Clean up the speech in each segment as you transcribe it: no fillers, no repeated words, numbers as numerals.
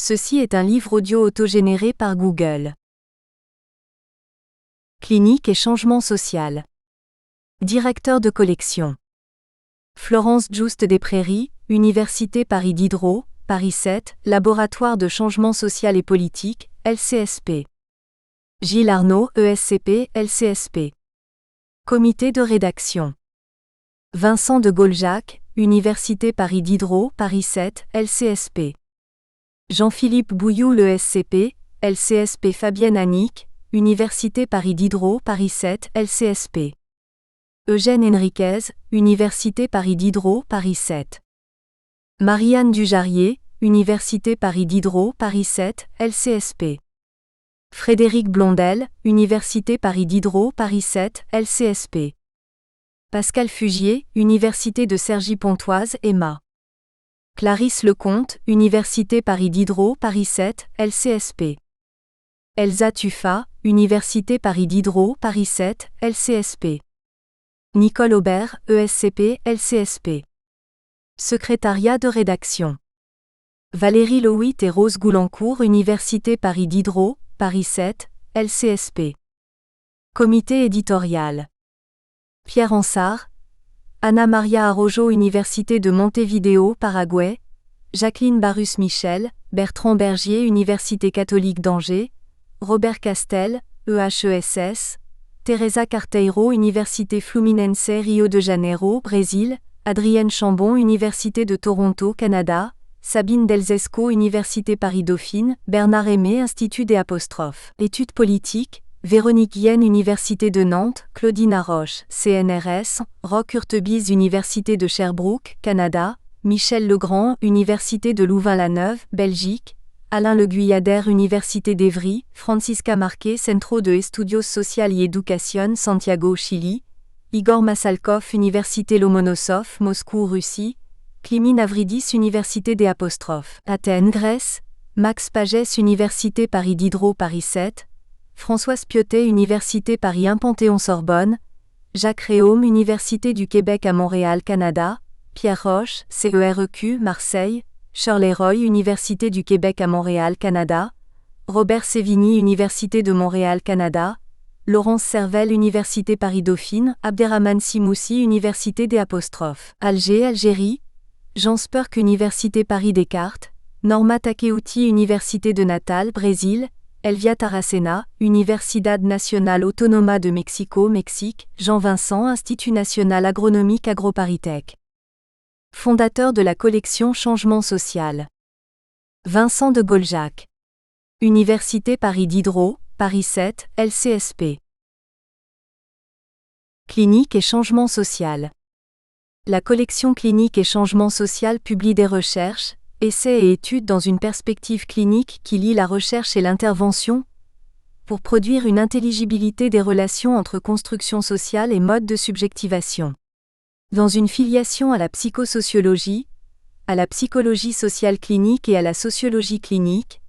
Ceci est un livre audio autogénéré par Google. Clinique et changement social. Directeur de collection. Florence Juste-des-Prairies, Université Paris Diderot, Paris 7, Laboratoire de changement social et politique, LCSP. Gilles Arnaud, ESCP, LCSP. Comité de rédaction. Vincent de Gauljac, Université Paris Diderot, Paris 7, LCSP. Jean-Philippe Bouilloux, l'ESCP, LCSP. Fabienne Annick, Université Paris Diderot, Paris 7, LCSP. Eugène Henriquez, Université Paris Diderot, Paris 7. Marianne Dujarier, Université Paris Diderot, Paris 7, LCSP. Frédéric Blondel, Université Paris Diderot, Paris 7, LCSP. Pascal Fugier, Université de Cergy-Pontoise, EMA. Clarisse Lecomte, Université Paris Diderot, Paris 7, LCSP. Elsa Tuffa, Université Paris Diderot, Paris 7, LCSP. Nicole Aubert, ESCP, LCSP. Secrétariat de rédaction. Valérie Lewitt et Rose Goulancourt, Université Paris Diderot, Paris 7, LCSP. Comité éditorial. Pierre Ansart, Anna Maria Arrojo, Université de Montevideo, Paraguay, Jacqueline Barus-Michel, Bertrand Bergier, Université catholique d'Angers, Robert Castel, EHESS, Teresa Carteiro, Université Fluminense, Rio de Janeiro, Brésil, Adrienne Chambon, Université de Toronto, Canada, Sabine Delzesco, Université Paris-Dauphine, Bernard Aimé, Institut des Apostrophes. Études politiques, Véronique Yen, Université de Nantes, Claudine Arroche, CNRS, Roch Hurtebise, Université de Sherbrooke, Canada, Michel Legrand, Université de Louvain-la-Neuve, Belgique, Alain Le Guyader, Université d'Evry, Francisca Marquez, Centro de Estudios Social y Educación, Santiago, Chili, Igor Massalkov, Université Lomonosov, Moscou, Russie, Klimin Avridis, Université des Apostrophes, Athènes, Grèce, Max Pagès, Université Paris Diderot, Paris 7, Françoise Piotet, Université Paris 1 Panthéon-Sorbonne, Jacques Réaume, Université du Québec à Montréal, Canada, Pierre Roche, CEREQ, Marseille, Shirley Roy, Université du Québec à Montréal, Canada, Robert Sévigny, Université de Montréal, Canada, Laurence Servel, Université Paris-Dauphine, Abderrahmane Simoussi, Université des Apostrophes, Alger, Algérie, Jean Spurk, Université Paris Descartes, Norma Takeuti, Université de Natal, Brésil, Elvia Taracena, Universidad Nacional Autónoma de Mexico, Mexique, Jean Vincent, Institut National Agronomique AgroParisTech. Fondateur de la collection Changement social. Vincent de Gauljac. Université Paris Diderot, Paris 7, LCSP. Clinique et changement social. La collection Clinique et changement social publie des recherches, essais et études dans une perspective clinique qui lie la recherche et l'intervention, pour produire une intelligibilité des relations entre construction sociale et mode de subjectivation. Dans une filiation à la psychosociologie, à la psychologie sociale clinique et à la sociologie clinique,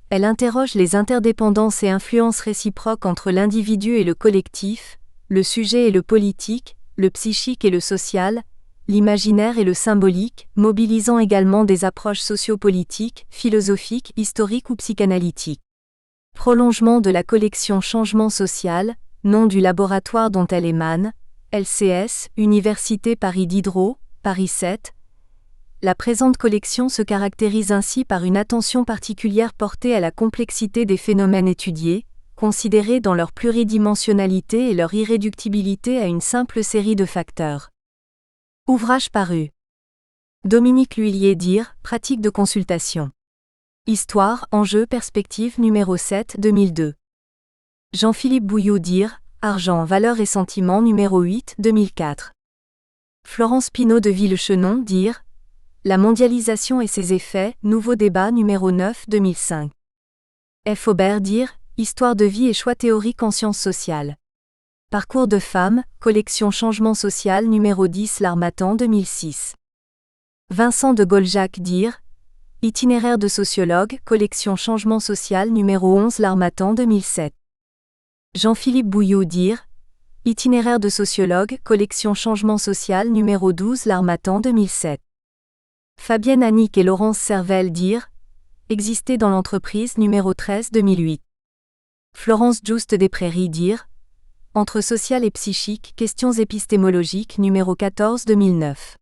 elle interroge les interdépendances et influences réciproques entre l'individu et le collectif, le sujet et le politique, le psychique et le social, l'imaginaire et le symbolique, mobilisant également des approches sociopolitiques, philosophiques, historiques ou psychanalytiques. Prolongement de la collection Changement social, nom du laboratoire dont elle émane, LCS, Université Paris Diderot, Paris 7. La présente collection se caractérise ainsi par une attention particulière portée à la complexité des phénomènes étudiés, considérés dans leur pluridimensionnalité et leur irréductibilité à une simple série de facteurs. Ouvrage paru. Dominique L'Huillier dire, pratique de consultation. Histoire, enjeux, perspective numéro 7, 2002. Jean-Philippe Bouilloux dire, argent, valeurs et sentiments numéro 8, 2004. Florence Pinault de Villechenon dire, la mondialisation et ses effets, nouveau débat numéro 9, 2005. F. Aubert dire, histoire de vie et choix théoriques en sciences sociales. Parcours de femmes, collection Changement social numéro 10 L'Harmattan 2006. Vincent de Gauljac dire, itinéraire de sociologue, collection Changement social numéro 11 L'Harmattan 2007. Jean-Philippe Bouilloux dire, itinéraire de sociologue, collection Changement social numéro 12 L'Harmattan 2007. Fabienne Annick et Laurence Servel dire, Exister dans l'entreprise numéro 13 2008. Florence Juste des Prairies dire Entre social et psychique, questions épistémologiques numéro 14 2009.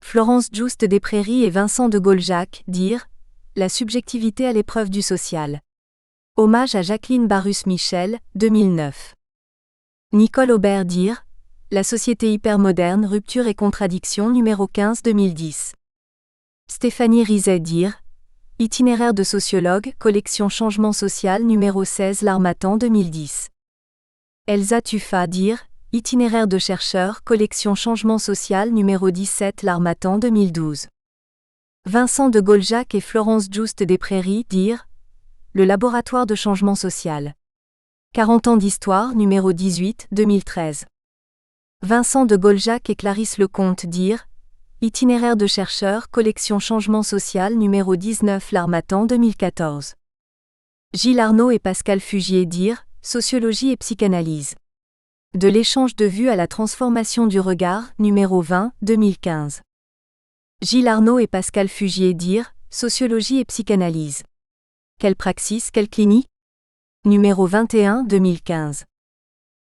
Florence Juste des Prairies et Vincent de Gauljac dire La subjectivité à l'épreuve du social. Hommage à Jacqueline Barus-Michel, 2009. Nicole Aubert dire La société hypermoderne, rupture et contradiction numéro 15 2010. Stéphanie Rizet dire Itinéraire de sociologue, collection Changement social numéro 16 L'Harmattan 2010. Elsa Tuffa dire Itinéraire de chercheur, collection Changement social numéro 17 L'Harmattan 2012. Vincent de Gauljac et Florence Juste des Prairies dire Le laboratoire de changement social. 40 ans d'histoire numéro 18 2013. Vincent de Gauljac et Clarisse Lecomte dire Itinéraire de chercheur, collection Changement social numéro 19 L'Harmattan 2014. Gilles Arnaud et Pascal Fugier dire Sociologie et psychanalyse. De l'échange de vues à la transformation du regard numéro 20 2015. Gilles Arnaud et Pascal Fugier dire Sociologie et psychanalyse. Quelle praxis, quelle clinique numéro 21 2015.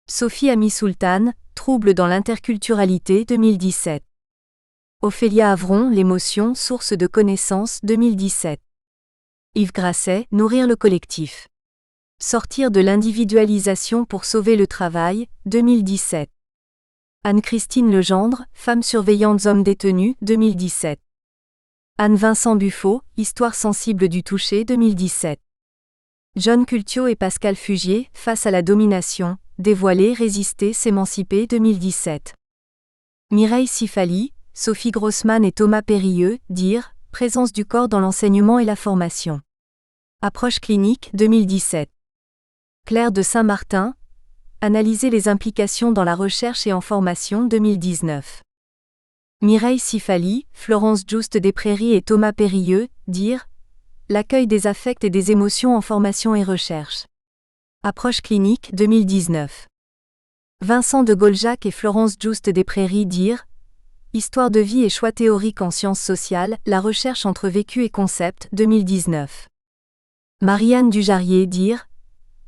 Sophie Ami Sultan, Troubles dans l'interculturalité 2017. Ophélia Avron, L'émotion, source de connaissances 2017. Yves Grasset, Nourrir le collectif. Sortir de l'individualisation pour sauver le travail, 2017. Anne-Christine Legendre, Femmes surveillantes hommes détenus, 2017. Anne-Vincent Buffo, Histoire sensible du toucher, 2017. John Cultio et Pascal Fugier, Face à la domination, Dévoiler, résister, s'émanciper, 2017. Mireille Sifali, Sophie Grossman et Thomas Périlleux, dire Présence du corps dans l'enseignement et la formation. Approche clinique, 2017. Claire de Saint-Martin, Analyser les implications dans la recherche et en formation, 2019. Mireille Sifali, Florence Juste des Prairies et Thomas Périlleux, dire L'accueil des affects et des émotions en formation et recherche. Approche clinique, 2019. Vincent de Gauljac et Florence Juste des Prairies dire Histoire de vie et choix théoriques en sciences sociales, la recherche entre vécu et concept, 2019. Marianne Dujarier dire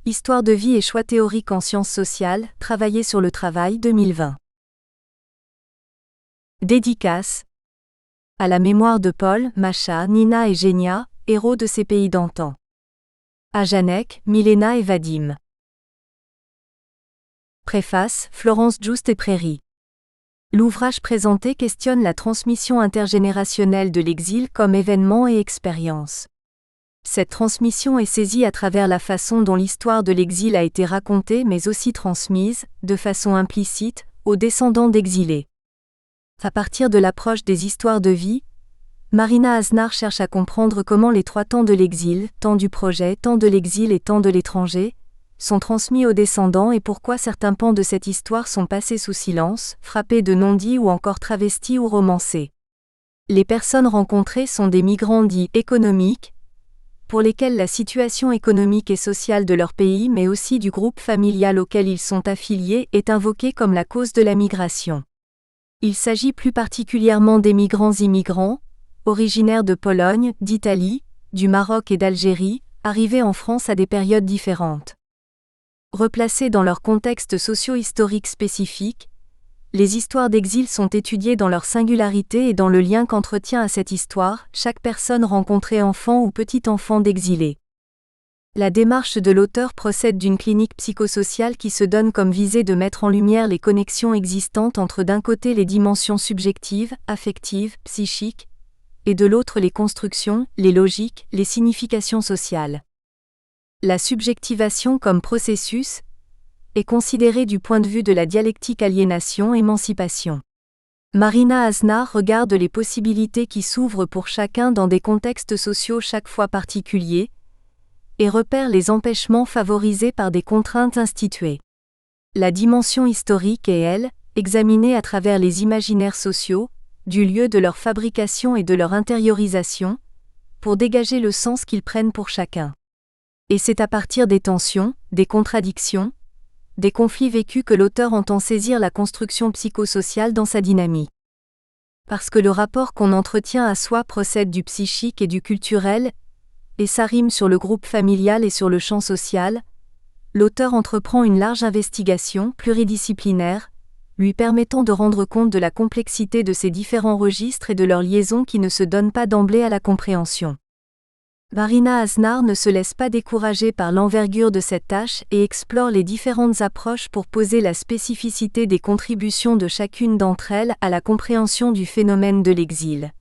Histoire de vie et choix théoriques en sciences sociales, travailler sur le travail, 2020. Dédicace à la mémoire de Paul, Macha, Nina et Génia, héros de ces pays d'antan. À Janek, Milena et Vadim. Préface, Florence Juste des Prairies. L'ouvrage présenté questionne la transmission intergénérationnelle de l'exil comme événement et expérience. Cette transmission est saisie à travers la façon dont l'histoire de l'exil a été racontée mais aussi transmise, de façon implicite, aux descendants d'exilés. À partir de l'approche des histoires de vie, Marina Aznar cherche à comprendre comment les trois temps de l'exil, temps du projet, temps de l'exil et temps de l'étranger, sont transmis aux descendants et pourquoi certains pans de cette histoire sont passés sous silence, frappés de non-dits ou encore travestis ou romancés. Les personnes rencontrées sont des migrants dits économiques, pour lesquels la situation économique et sociale de leur pays mais aussi du groupe familial auquel ils sont affiliés est invoquée comme la cause de la migration. Il s'agit plus particulièrement des migrants immigrants, originaires de Pologne, d'Italie, du Maroc et d'Algérie, arrivés en France à des périodes différentes. Replacés dans leur contexte socio-historique spécifique, les histoires d'exil sont étudiées dans leur singularité et dans le lien qu'entretient à cette histoire chaque personne rencontrée enfant ou petit-enfant d'exilés. La démarche de l'auteur procède d'une clinique psychosociale qui se donne comme visée de mettre en lumière les connexions existantes entre d'un côté les dimensions subjectives, affectives, psychiques, et de l'autre les constructions, les logiques, les significations sociales. La subjectivation comme processus est considérée du point de vue de la dialectique aliénation-émancipation. Marina Aznar regarde les possibilités qui s'ouvrent pour chacun dans des contextes sociaux chaque fois particuliers, et repère les empêchements favorisés par des contraintes instituées. La dimension historique est, elle, examinée à travers les imaginaires sociaux, du lieu de leur fabrication et de leur intériorisation, pour dégager le sens qu'ils prennent pour chacun. Et c'est à partir des tensions, des contradictions, des conflits vécus que l'auteur entend saisir la construction psychosociale dans sa dynamique. Parce que le rapport qu'on entretient à soi procède du psychique et du culturel, et ça rime sur le groupe familial et sur le champ social, l'auteur entreprend une large investigation pluridisciplinaire, lui permettant de rendre compte de la complexité de ces différents registres et de leurs liaisons qui ne se donnent pas d'emblée à la compréhension. Varina Aznar ne se laisse pas décourager par l'envergure de cette tâche et explore les différentes approches pour poser la spécificité des contributions de chacune d'entre elles à la compréhension du phénomène de l'exil.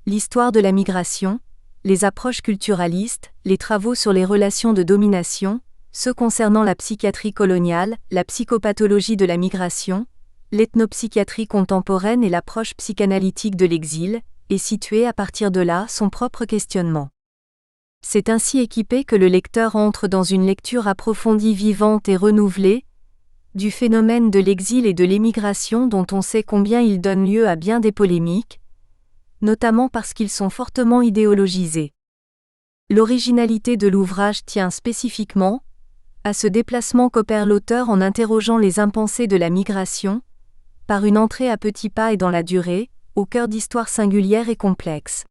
L'histoire de la migration, les approches culturalistes, les travaux sur les relations de domination, ceux concernant la psychiatrie coloniale, la psychopathologie de la migration, l'ethnopsychiatrie contemporaine et l'approche psychanalytique de l'exil, et situer à partir de là son propre questionnement. C'est ainsi équipé que le lecteur entre dans une lecture approfondie, vivante et renouvelée, du phénomène de l'exil et de l'émigration dont on sait combien ils donnent lieu à bien des polémiques, notamment parce qu'ils sont fortement idéologisés. L'originalité de l'ouvrage tient spécifiquement à ce déplacement qu'opère l'auteur en interrogeant les impensés de la migration, par une entrée à petits pas et dans la durée, au cœur d'histoires singulières et complexes.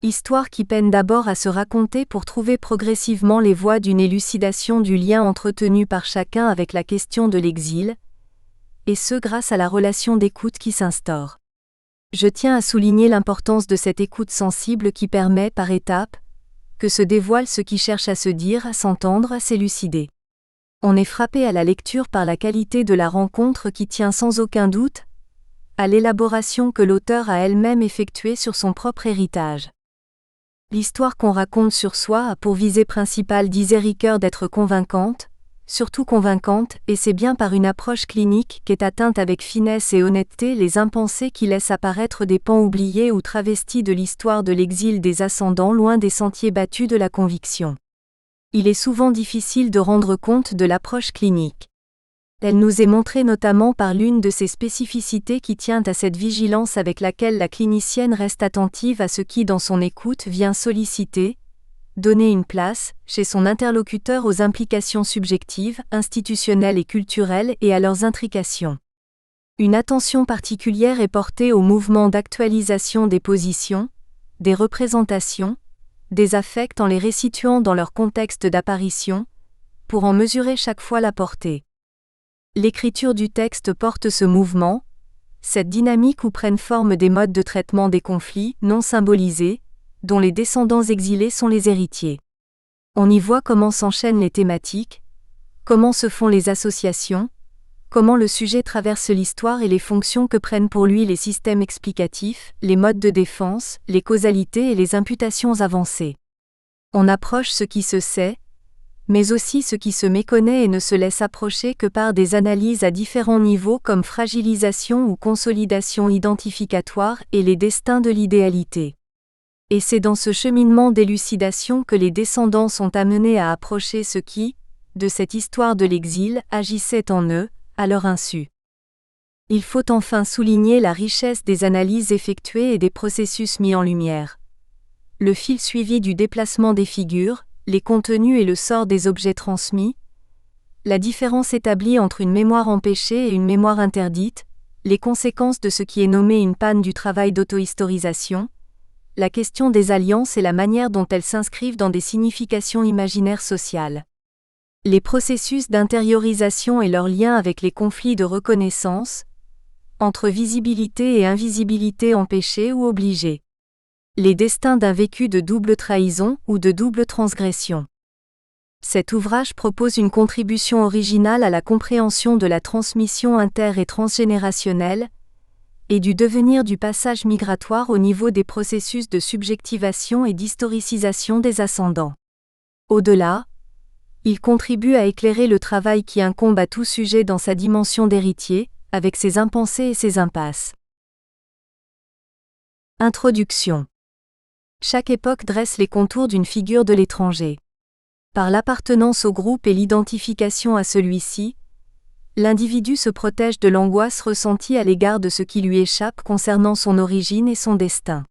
Histoire qui peine d'abord à se raconter pour trouver progressivement les voies d'une élucidation du lien entretenu par chacun avec la question de l'exil, et ce grâce à la relation d'écoute qui s'instaure. Je tiens à souligner l'importance de cette écoute sensible qui permet, par étapes, que se dévoile ce qui cherche à se dire, à s'entendre, à s'élucider. On est frappé à la lecture par la qualité de la rencontre qui tient sans aucun doute à l'élaboration que l'auteur a elle-même effectuée sur son propre héritage. L'histoire qu'on raconte sur soi a pour visée principale, disait Ricoeur, d'être convaincante, surtout convaincante, et c'est bien par une approche clinique qu'est atteinte avec finesse et honnêteté les impensés qui laissent apparaître des pans oubliés ou travestis de l'histoire de l'exil des ascendants loin des sentiers battus de la conviction. Il est souvent difficile de rendre compte de l'approche clinique. Elle nous est montrée notamment par l'une de ses spécificités qui tient à cette vigilance avec laquelle la clinicienne reste attentive à ce qui dans son écoute vient solliciter, donner une place, chez son interlocuteur aux implications subjectives, institutionnelles et culturelles et à leurs intrications. Une attention particulière est portée au mouvement d'actualisation des positions, des représentations, des affects en les resituant dans leur contexte d'apparition, pour en mesurer chaque fois la portée. L'écriture du texte porte ce mouvement, cette dynamique où prennent forme des modes de traitement des conflits non symbolisés, dont les descendants exilés sont les héritiers. On y voit comment s'enchaînent les thématiques, comment se font les associations, comment le sujet traverse l'histoire et les fonctions que prennent pour lui les systèmes explicatifs, les modes de défense, les causalités et les imputations avancées. On approche ce qui se sait, mais aussi ce qui se méconnaît et ne se laisse approcher que par des analyses à différents niveaux comme fragilisation ou consolidation identificatoire et les destins de l'idéalité. Et c'est dans ce cheminement d'élucidation que les descendants sont amenés à approcher ce qui, de cette histoire de l'exil, agissait en eux, à leur insu. Il faut enfin souligner la richesse des analyses effectuées et des processus mis en lumière. Le fil suivi du déplacement des figures, les contenus et le sort des objets transmis, la différence établie entre une mémoire empêchée et une mémoire interdite, les conséquences de ce qui est nommé une panne du travail d'auto-historisation, la question des alliances et la manière dont elles s'inscrivent dans des significations imaginaires sociales. Les processus d'intériorisation et leurs liens avec les conflits de reconnaissance, entre visibilité et invisibilité empêchée ou obligée. Les destins d'un vécu de double trahison ou de double transgression. Cet ouvrage propose une contribution originale à la compréhension de la transmission inter- et transgénérationnelle, et du devenir du passage migratoire au niveau des processus de subjectivation et d'historicisation des ascendants. Au-delà, il contribue à éclairer le travail qui incombe à tout sujet dans sa dimension d'héritier, avec ses impensés et ses impasses. Introduction. Chaque époque dresse les contours d'une figure de l'étranger. Par l'appartenance au groupe et l'identification à celui-ci, l'individu se protège de l'angoisse ressentie à l'égard de ce qui lui échappe concernant son origine et son destin.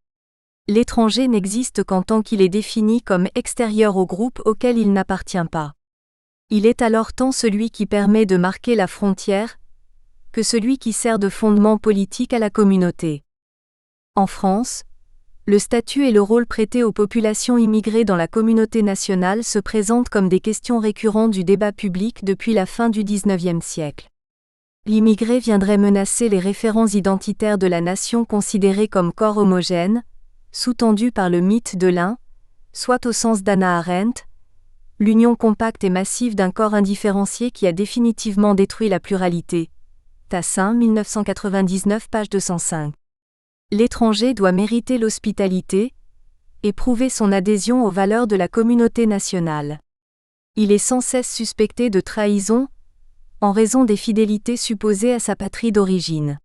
L'étranger n'existe qu'en tant qu'il est défini comme extérieur au groupe auquel il n'appartient pas. Il est alors tant celui qui permet de marquer la frontière, que celui qui sert de fondement politique à la communauté. En France, Le statut et le rôle prêté aux populations immigrées dans la communauté nationale se présentent comme des questions récurrentes du débat public depuis la fin du XIXe siècle. L'immigré viendrait menacer les référents identitaires de la nation considérés comme corps homogène, sous-tendu par le mythe de l'un, soit au sens d'Hannah Arendt, l'union compacte et massive d'un corps indifférencié qui a définitivement détruit la pluralité. Tassin, 1999, page 205. L'étranger doit mériter l'hospitalité et prouver son adhésion aux valeurs de la communauté nationale. Il est sans cesse suspecté de trahison en raison des fidélités supposées à sa patrie d'origine.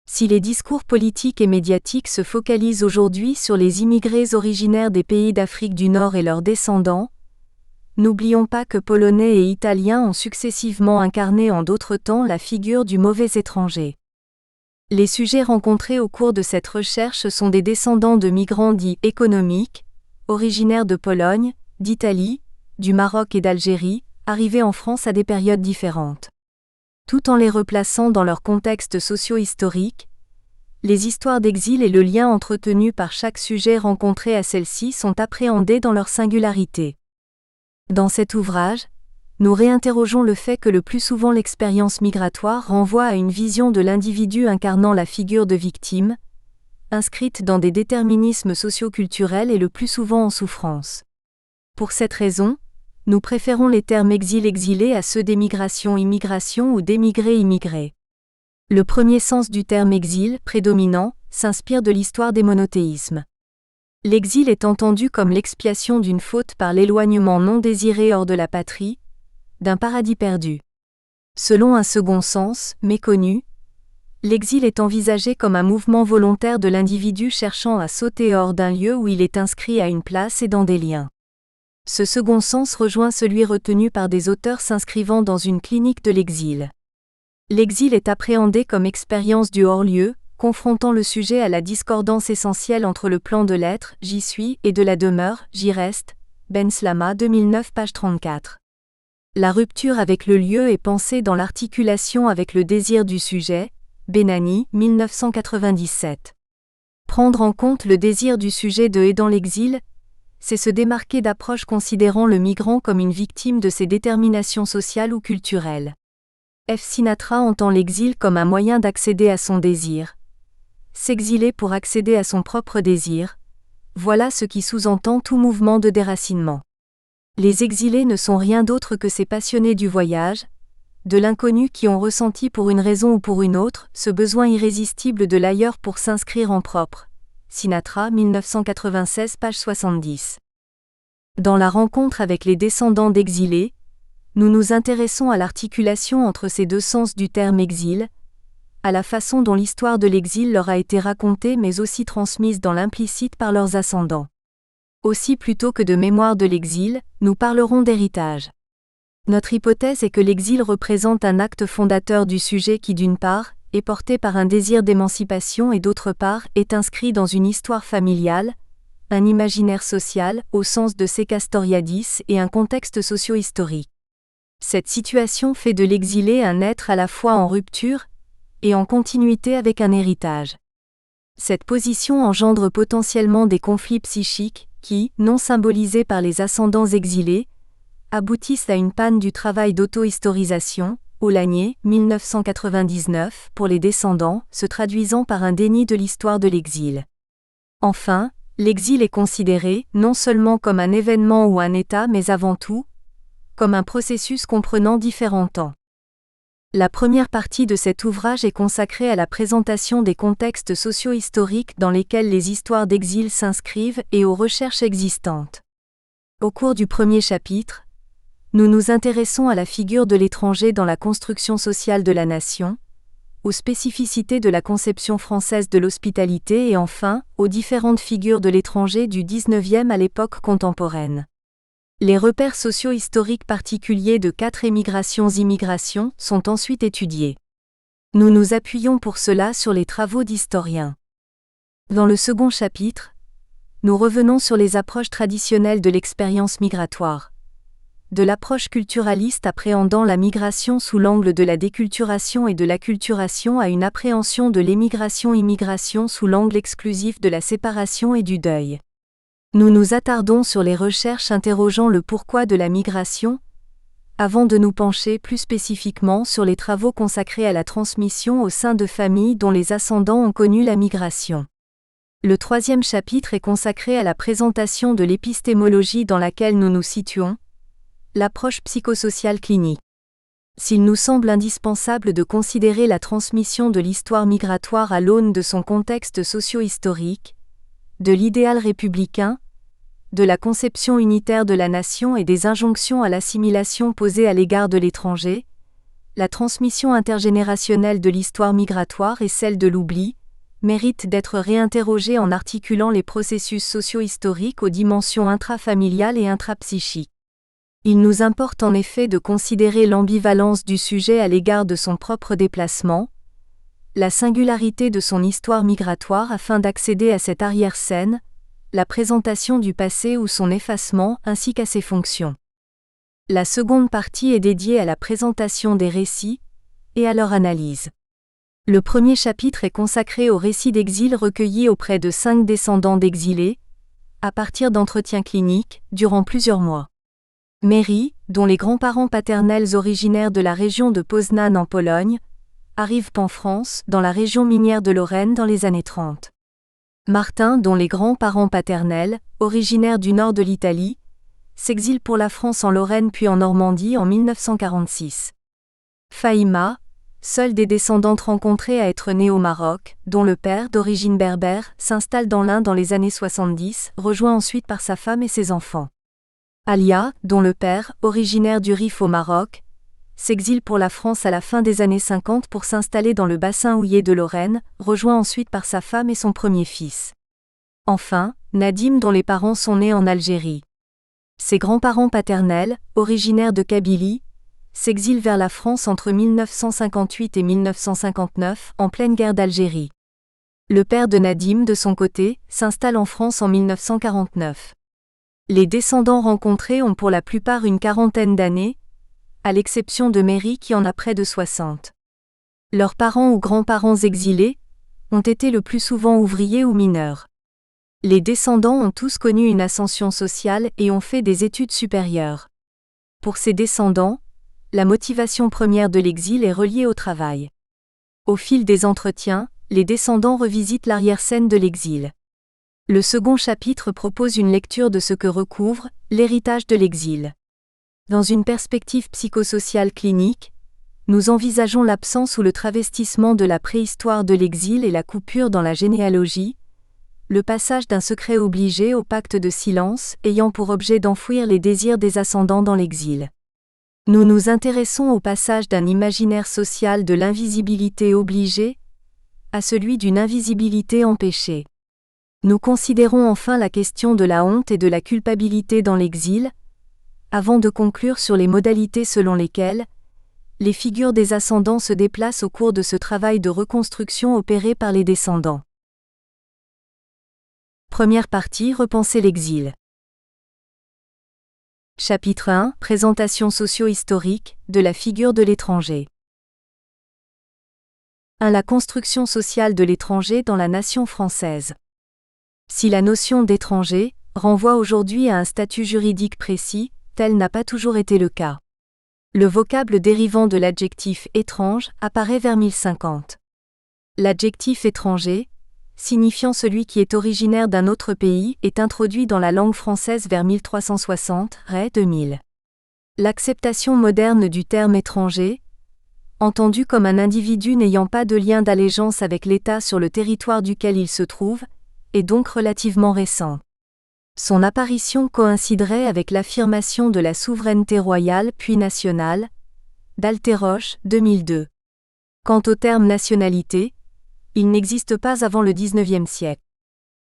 Si les discours politiques et médiatiques se focalisent aujourd'hui sur les immigrés originaires des pays d'Afrique du Nord et leurs descendants, n'oublions pas que Polonais et Italiens ont successivement incarné en d'autres temps la figure du mauvais étranger. Les sujets rencontrés au cours de cette recherche sont des descendants de migrants dits économiques, originaires de Pologne, d'Italie, du Maroc et d'Algérie, arrivés en France à des périodes différentes. Tout en les replaçant dans leur contexte socio-historique, les histoires d'exil et le lien entretenu par chaque sujet rencontré à celle-ci sont appréhendés dans leur singularité. Dans cet ouvrage, nous réinterrogeons le fait que le plus souvent l'expérience migratoire renvoie à une vision de l'individu incarnant la figure de victime, inscrite dans des déterminismes socio-culturels et le plus souvent en souffrance. Pour cette raison, nous préférons les termes exil-exilé à ceux d'émigration-immigration ou d'émigré-immigré. Le premier sens du terme exil, prédominant, s'inspire de l'histoire des monothéismes. L'exil est entendu comme l'expiation d'une faute par l'éloignement non désiré hors de la patrie, d'un paradis perdu. Selon un second sens, méconnu, l'exil est envisagé comme un mouvement volontaire de l'individu cherchant à sauter hors d'un lieu où il est inscrit à une place et dans des liens. Ce second sens rejoint celui retenu par des auteurs s'inscrivant dans une clinique de l'exil. L'exil est appréhendé comme expérience du hors-lieu, confrontant le sujet à la discordance essentielle entre le plan de l'être, j'y suis, et de la demeure, j'y reste. Ben Slama, 2009, page 34. La rupture avec le lieu est pensée dans l'articulation avec le désir du sujet, Benani, 1997. Prendre en compte le désir du sujet de et dans l'exil, c'est se démarquer d'approches considérant le migrant comme une victime de ses déterminations sociales ou culturelles. F. Sinatra entend l'exil comme un moyen d'accéder à son désir. S'exiler pour accéder à son propre désir, voilà ce qui sous-entend tout mouvement de déracinement. Les exilés ne sont rien d'autre que ces passionnés du voyage, de l'inconnu qui ont ressenti pour une raison ou pour une autre ce besoin irrésistible de l'ailleurs pour s'inscrire en propre. Sinatra, 1996, page 70. Dans la rencontre avec les descendants d'exilés, nous nous intéressons à l'articulation entre ces deux sens du terme exil, à la façon dont l'histoire de l'exil leur a été racontée mais aussi transmise dans l'implicite par leurs ascendants. Aussi plutôt que de mémoire de l'exil, nous parlerons d'héritage. Notre hypothèse est que l'exil représente un acte fondateur du sujet qui d'une part, est porté par un désir d'émancipation et d'autre part, est inscrit dans une histoire familiale, un imaginaire social, au sens de Secastoriadis et un contexte socio-historique. Cette situation fait de l'exilé un être à la fois en rupture et en continuité avec un héritage. Cette position engendre potentiellement des conflits psychiques qui, non symbolisés par les ascendants exilés, aboutissent à une panne du travail d'auto-historisation, Aulagnier, 1999, pour les descendants, se traduisant par un déni de l'histoire de l'exil. Enfin, l'exil est considéré, non seulement comme un événement ou un état mais avant tout, comme un processus comprenant différents temps. La première partie de cet ouvrage est consacrée à la présentation des contextes socio-historiques dans lesquels les histoires d'exil s'inscrivent et aux recherches existantes. Au cours du premier chapitre, nous nous intéressons à la figure de l'étranger dans la construction sociale de la nation, aux spécificités de la conception française de l'hospitalité et enfin, aux différentes figures de l'étranger du XIXe à l'époque contemporaine. Les repères socio-historiques particuliers de 4 émigrations-immigrations sont ensuite étudiés. Nous nous appuyons pour cela sur les travaux d'historiens. Dans le second chapitre, nous revenons sur les approches traditionnelles de l'expérience migratoire. de l'approche culturaliste appréhendant la migration sous l'angle de la déculturation et de l'acculturation à une appréhension de l'émigration-immigration sous l'angle exclusif de la séparation et du deuil. Nous nous attardons sur les recherches interrogeant le pourquoi de la migration, avant de nous pencher plus spécifiquement sur les travaux consacrés à la transmission au sein de familles dont les ascendants ont connu la migration. Le 3e chapitre est consacré à la présentation de l'épistémologie dans laquelle nous nous situons, l'approche psychosociale clinique. S'il nous semble indispensable de considérer la transmission de l'histoire migratoire à l'aune de son contexte socio-historique, de l'idéal républicain, de la conception unitaire de la nation et des injonctions à l'assimilation posées à l'égard de l'étranger, la transmission intergénérationnelle de l'histoire migratoire et celle de l'oubli mérite d'être réinterrogée en articulant les processus socio-historiques aux dimensions intrafamiliales et intrapsychiques. Il nous importe en effet de considérer l'ambivalence du sujet à l'égard de son propre déplacement, la singularité de son histoire migratoire afin d'accéder à cette arrière-scène, la présentation du passé ou son effacement ainsi qu'à ses fonctions. La seconde partie est dédiée à la présentation des récits et à leur analyse. Le premier chapitre est consacré aux récits d'exil recueillis auprès de 5 descendants d'exilés, à partir d'entretiens cliniques, durant plusieurs mois. Mary, dont les grands-parents paternels originaires de la région de Poznań en Pologne, arrivent en France, dans la région minière de Lorraine dans les années 30. Martin, dont les grands-parents paternels, originaires du nord de l'Italie, s'exile pour la France en Lorraine puis en Normandie en 1946. Fahima, seule des descendantes rencontrées à être née au Maroc, dont le père, d'origine berbère, s'installe dans l'Ain dans les années 70, rejoint ensuite par sa femme et ses enfants. Alia, dont le père, originaire du Rif au Maroc, s'exile pour la France à la fin des années 50 pour s'installer dans le bassin houiller de Lorraine, rejoint ensuite par sa femme et son premier fils. Enfin, Nadim dont les parents sont nés en Algérie. Ses grands-parents paternels, originaires de Kabylie, s'exilent vers la France entre 1958 et 1959, en pleine guerre d'Algérie. Le père de Nadim, de son côté, s'installe en France en 1949. Les descendants rencontrés ont pour la plupart une quarantaine d'années, à l'exception de Mary qui en a près de 60. Leurs parents ou grands-parents exilés ont été le plus souvent ouvriers ou mineurs. Les descendants ont tous connu une ascension sociale et ont fait des études supérieures. Pour ces descendants, la motivation première de l'exil est reliée au travail. Au fil des entretiens, les descendants revisitent l'arrière-scène de l'exil. Le second chapitre propose une lecture de ce que recouvre l'héritage de l'exil. Dans une perspective psychosociale clinique, nous envisageons l'absence ou le travestissement de la préhistoire de l'exil et la coupure dans la généalogie, le passage d'un secret obligé au pacte de silence ayant pour objet d'enfouir les désirs des ascendants dans l'exil. Nous nous intéressons au passage d'un imaginaire social de l'invisibilité obligée à celui d'une invisibilité empêchée. Nous considérons enfin la question de la honte et de la culpabilité dans l'exil, avant de conclure sur les modalités selon lesquelles les figures des ascendants se déplacent au cours de ce travail de reconstruction opéré par les descendants. Première partie, repenser l'exil. Chapitre 1, présentation socio-historique de la figure de l'étranger. 1. La construction sociale de l'étranger dans la nation française. Si la notion d'étranger renvoie aujourd'hui à un statut juridique précis, tel n'a pas toujours été le cas. Le vocable dérivant de l'adjectif étrange apparaît vers 1050. L'adjectif étranger, signifiant celui qui est originaire d'un autre pays, est introduit dans la langue française vers 1360, Ray 2000. L'acceptation moderne du terme étranger, entendu comme un individu n'ayant pas de lien d'allégeance avec l'État sur le territoire duquel il se trouve, est donc relativement récent. Son apparition coïnciderait avec l'affirmation de la souveraineté royale puis nationale, d'Alteroche, 2002. Quant au terme nationalité, il n'existe pas avant le XIXe siècle.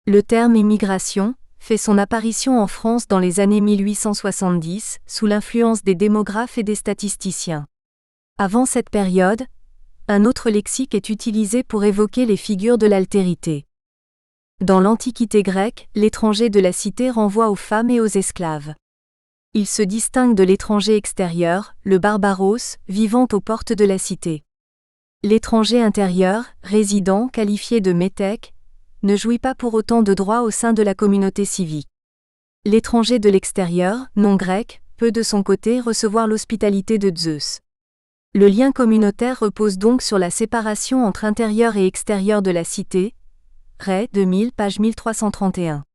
Le terme immigration fait son apparition en France dans les années 1870, sous l'influence des démographes et des statisticiens. Avant cette période, un autre lexique est utilisé pour évoquer les figures de l'altérité. Dans l'Antiquité grecque, l'étranger de la cité renvoie aux femmes et aux esclaves. Il se distingue de l'étranger extérieur, le barbaros, vivant aux portes de la cité. L'étranger intérieur, résident, qualifié de métèque, ne jouit pas pour autant de droits au sein de la communauté civique. L'étranger de l'extérieur, non grec, peut de son côté recevoir l'hospitalité de Zeus. Le lien communautaire repose donc sur la séparation entre intérieur et extérieur de la cité. Ray 2000, page 1331.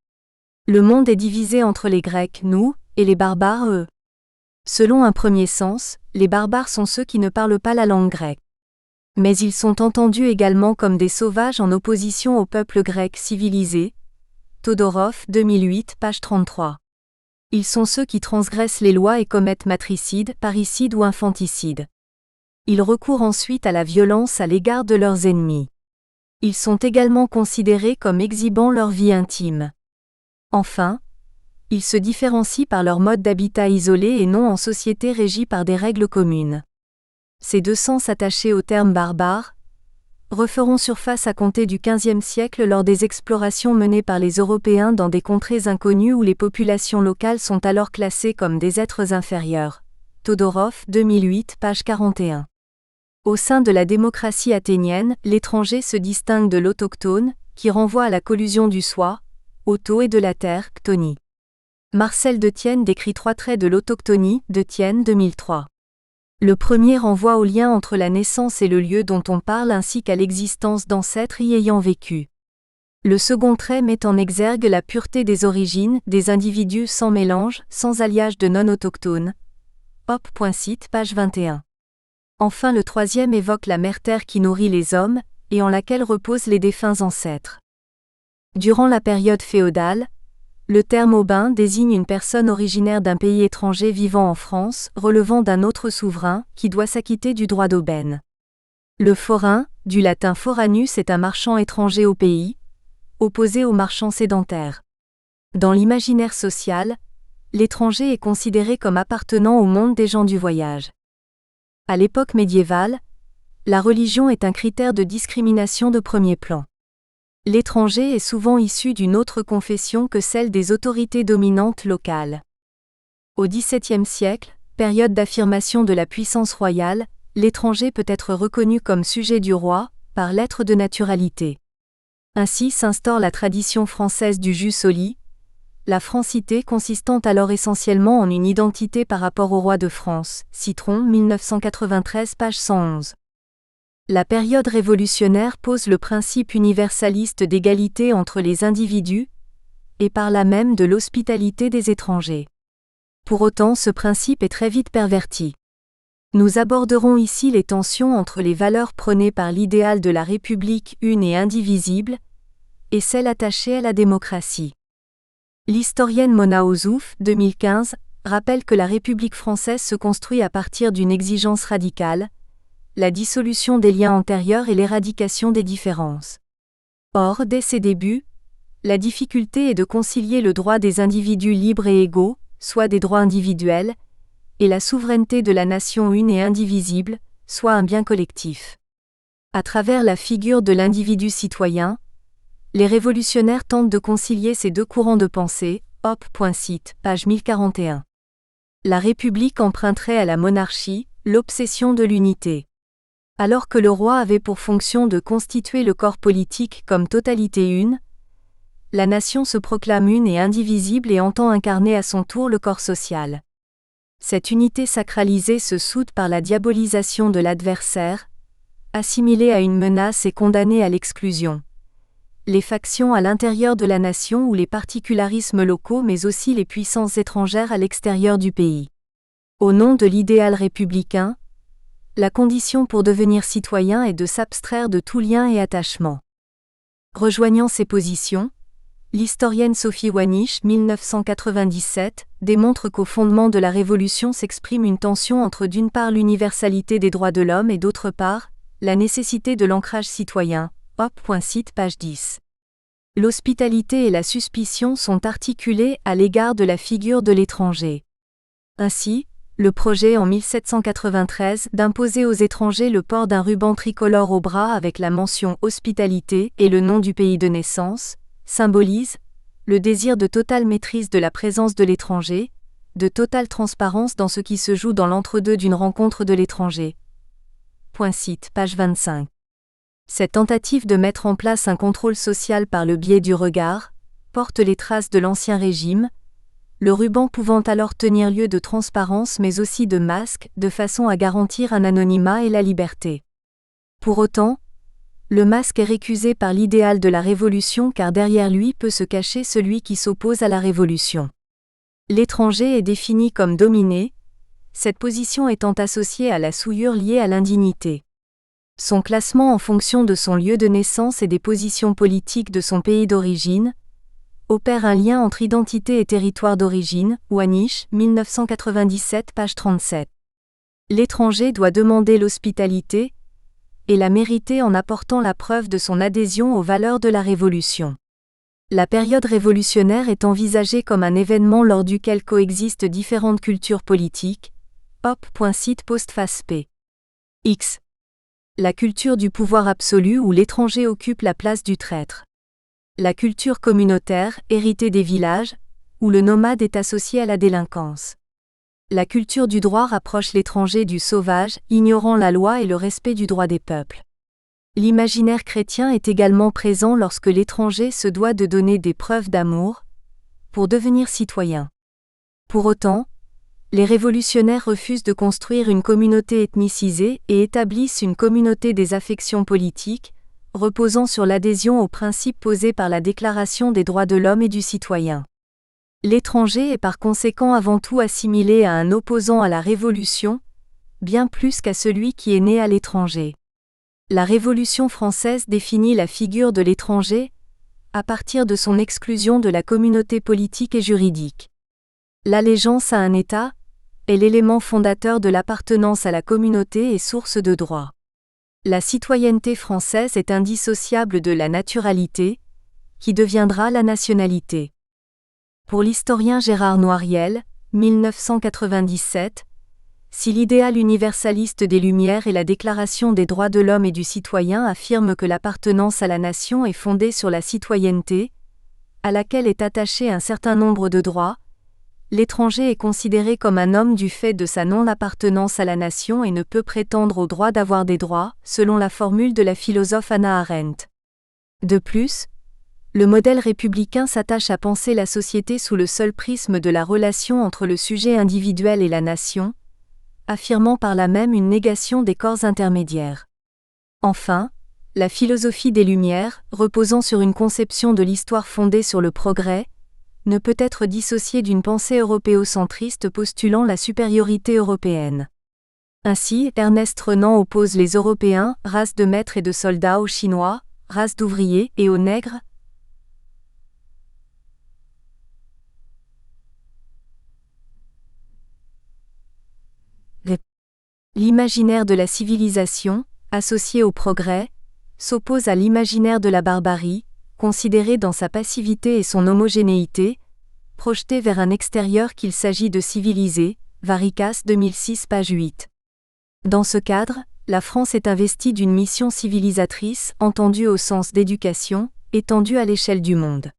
Le monde est divisé entre les Grecs, nous, et les barbares, eux. Selon un premier sens, les barbares sont ceux qui ne parlent pas la langue grecque. Mais ils sont entendus également comme des sauvages en opposition au peuple grec civilisé. Todorov 2008, page 33. Ils sont ceux qui transgressent les lois et commettent matricide, parricide ou infanticide. Ils recourent ensuite à la violence à l'égard de leurs ennemis. Ils sont également considérés comme exhibant leur vie intime. Enfin, ils se différencient par leur mode d'habitat isolé et non en société régie par des règles communes. Ces deux sens attachés au terme barbare referont surface à compter du XVe siècle lors des explorations menées par les Européens dans des contrées inconnues où les populations locales sont alors classées comme des êtres inférieurs. Todorov 2008, page 41. Au sein de la démocratie athénienne, l'étranger se distingue de l'autochtone, qui renvoie à la collusion du soi, auto et de la terre, ktonie. Marcel Detienne décrit 3 traits de l'autochtonie, Detienne 2003. Le premier renvoie au lien entre la naissance et le lieu dont on parle ainsi qu'à l'existence d'ancêtres y ayant vécu. Le second trait met en exergue la pureté des origines, des individus sans mélange, sans alliage de non-autochtones. Hop.site, page 21. Enfin le troisième évoque la mère-terre qui nourrit les hommes, et en laquelle reposent les défunts ancêtres. Durant la période féodale, le terme aubain désigne une personne originaire d'un pays étranger vivant en France, relevant d'un autre souverain, qui doit s'acquitter du droit d'aubaine. Le forain, du latin foranus, est un marchand étranger au pays, opposé au marchand sédentaire. Dans l'imaginaire social, l'étranger est considéré comme appartenant au monde des gens du voyage. À l'époque médiévale, la religion est un critère de discrimination de premier plan. L'étranger est souvent issu d'une autre confession que celle des autorités dominantes locales. Au XVIIe siècle, période d'affirmation de la puissance royale, l'étranger peut être reconnu comme sujet du roi, par lettre de naturalité. Ainsi s'instaure la tradition française du jus soli, la francité consistant alors essentiellement en une identité par rapport au roi de France, Citron 1993 page 111. La période révolutionnaire pose le principe universaliste d'égalité entre les individus, et par là même de l'hospitalité des étrangers. Pour autant ce principe est très vite perverti. Nous aborderons ici les tensions entre les valeurs prônées par l'idéal de la République une et indivisible, et celles attachées à la démocratie. L'historienne Mona Ozouf, 2015, rappelle que la République française se construit à partir d'une exigence radicale, la dissolution des liens antérieurs et l'éradication des différences. Or, dès ses débuts, la difficulté est de concilier le droit des individus libres et égaux, soit des droits individuels, et la souveraineté de la nation une et indivisible, soit un bien collectif. À travers la figure de l'individu citoyen, les révolutionnaires tentent de concilier ces deux courants de pensée. Hop.site, page 1041. La République emprunterait à la monarchie l'obsession de l'unité. Alors que le roi avait pour fonction de constituer le corps politique comme totalité une, la nation se proclame une et indivisible et entend incarner à son tour le corps social. Cette unité sacralisée se soude par la diabolisation de l'adversaire, assimilée à une menace et condamnée à l'exclusion. Les factions à l'intérieur de la nation ou les particularismes locaux mais aussi les puissances étrangères à l'extérieur du pays. Au nom de l'idéal républicain, la condition pour devenir citoyen est de s'abstraire de tout lien et attachement. Rejoignant ces positions, l'historienne Sophie Wanisch, 1997, démontre qu'au fondement de la Révolution s'exprime une tension entre d'une part l'universalité des droits de l'homme et d'autre part, la nécessité de l'ancrage citoyen. Hop.site page 10. L'hospitalité et la suspicion sont articulées à l'égard de la figure de l'étranger. Ainsi, le projet en 1793 d'imposer aux étrangers le port d'un ruban tricolore au bras avec la mention hospitalité et le nom du pays de naissance, symbolise le désir de totale maîtrise de la présence de l'étranger, de totale transparence dans ce qui se joue dans l'entre-deux d'une rencontre de l'étranger. Point site, page 25. Cette tentative de mettre en place un contrôle social par le biais du regard porte les traces de l'Ancien Régime, le ruban pouvant alors tenir lieu de transparence mais aussi de masque, de façon à garantir un anonymat et la liberté. Pour autant, le masque est récusé par l'idéal de la révolution car derrière lui peut se cacher celui qui s'oppose à la révolution. L'étranger est défini comme dominé, cette position étant associée à la souillure liée à l'indignité. Son classement en fonction de son lieu de naissance et des positions politiques de son pays d'origine opère un lien entre identité et territoire d'origine, Wanish, 1997, page 37. L'étranger doit demander l'hospitalité et la mériter en apportant la preuve de son adhésion aux valeurs de la Révolution. La période révolutionnaire est envisagée comme un événement lors duquel coexistent différentes cultures politiques. Hop.site postface p. X. La culture du pouvoir absolu où l'étranger occupe la place du traître. La culture communautaire, héritée des villages, où le nomade est associé à la délinquance. La culture du droit rapproche l'étranger du sauvage, ignorant la loi et le respect du droit des peuples. L'imaginaire chrétien est également présent lorsque l'étranger se doit de donner des preuves d'amour pour devenir citoyen. Pour autant, les révolutionnaires refusent de construire une communauté ethnicisée et établissent une communauté des affections politiques, reposant sur l'adhésion aux principes posés par la Déclaration des droits de l'homme et du citoyen. L'étranger est par conséquent avant tout assimilé à un opposant à la Révolution, bien plus qu'à celui qui est né à l'étranger. La Révolution française définit la figure de l'étranger à partir de son exclusion de la communauté politique et juridique. L'allégeance à un État est l'élément fondateur de l'appartenance à la communauté et source de droit. La citoyenneté française est indissociable de la naturalité, qui deviendra la nationalité. Pour l'historien Gérard Noiriel, 1997, si l'idéal universaliste des Lumières et la Déclaration des droits de l'homme et du citoyen affirment que l'appartenance à la nation est fondée sur la citoyenneté, à laquelle est attaché un certain nombre de droits, l'étranger est considéré comme un homme du fait de sa non-appartenance à la nation et ne peut prétendre au droit d'avoir des droits, selon la formule de la philosophe Hannah Arendt. De plus, le modèle républicain s'attache à penser la société sous le seul prisme de la relation entre le sujet individuel et la nation, affirmant par là même une négation des corps intermédiaires. Enfin, la philosophie des Lumières, reposant sur une conception de l'histoire fondée sur le progrès, ne peut être dissociée d'une pensée européocentriste postulant la supériorité européenne. Ainsi, Ernest Renan oppose les Européens, race de maîtres et de soldats, aux Chinois, race d'ouvriers, et aux nègres. L'imaginaire de la civilisation, associé au progrès, s'oppose à l'imaginaire de la barbarie, considéré dans sa passivité et son homogénéité, projeté vers un extérieur qu'il s'agit de civiliser, Varicas 2006 page 8. Dans ce cadre, la France est investie d'une mission civilisatrice, entendue au sens d'éducation, étendue à l'échelle du monde.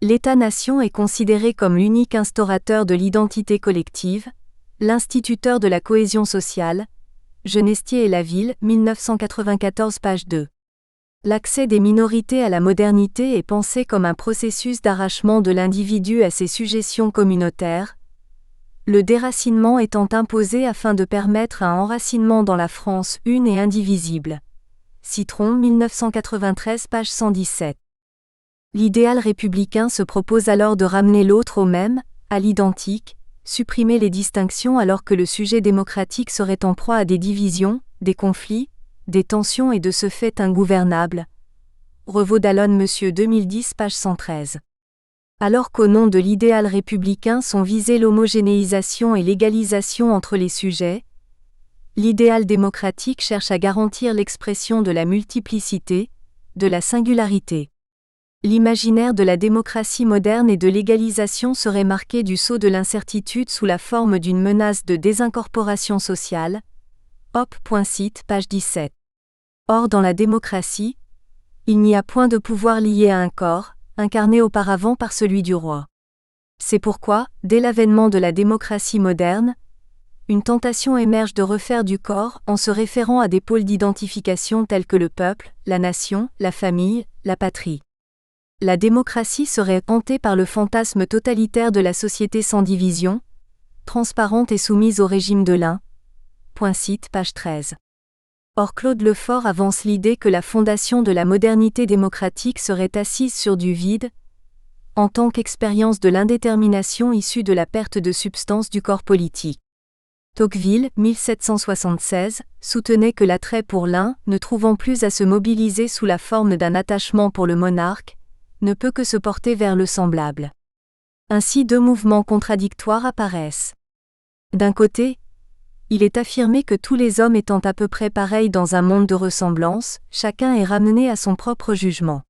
L'État-nation est considéré comme l'unique instaurateur de l'identité collective, l'instituteur de la cohésion sociale, Genestier et la ville, 1994 page 2. L'accès des minorités à la modernité est pensé comme un processus d'arrachement de l'individu à ses sujétions communautaires, le déracinement étant imposé afin de permettre un enracinement dans la France une et indivisible. Citron 1993 page 117. L'idéal républicain se propose alors de ramener l'autre au même, à l'identique, supprimer les distinctions alors que le sujet démocratique serait en proie à des divisions, des conflits, des tensions et de ce fait ingouvernable. Revaux d'Allon Monsieur 2010 page 113. Alors qu'au nom de l'idéal républicain sont visées l'homogénéisation et l'égalisation entre les sujets, l'idéal démocratique cherche à garantir l'expression de la multiplicité, de la singularité. L'imaginaire de la démocratie moderne et de l'égalisation serait marqué du sceau de l'incertitude sous la forme d'une menace de désincorporation sociale. Hop.site page 17. Or dans la démocratie, il n'y a point de pouvoir lié à un corps, incarné auparavant par celui du roi. C'est pourquoi, dès l'avènement de la démocratie moderne, une tentation émerge de refaire du corps en se référant à des pôles d'identification tels que le peuple, la nation, la famille, la patrie. La démocratie serait hantée par le fantasme totalitaire de la société sans division, transparente et soumise au régime de l'un. Cite page 13. Or Claude Lefort avance l'idée que la fondation de la modernité démocratique serait assise sur du vide, en tant qu'expérience de l'indétermination issue de la perte de substance du corps politique. Tocqueville, 1776, soutenait que l'attrait pour l'un, ne trouvant plus à se mobiliser sous la forme d'un attachement pour le monarque, ne peut que se porter vers le semblable. Ainsi deux mouvements contradictoires apparaissent. D'un côté, il est affirmé que tous les hommes étant à peu près pareils dans un monde de ressemblance, chacun est ramené à son propre jugement.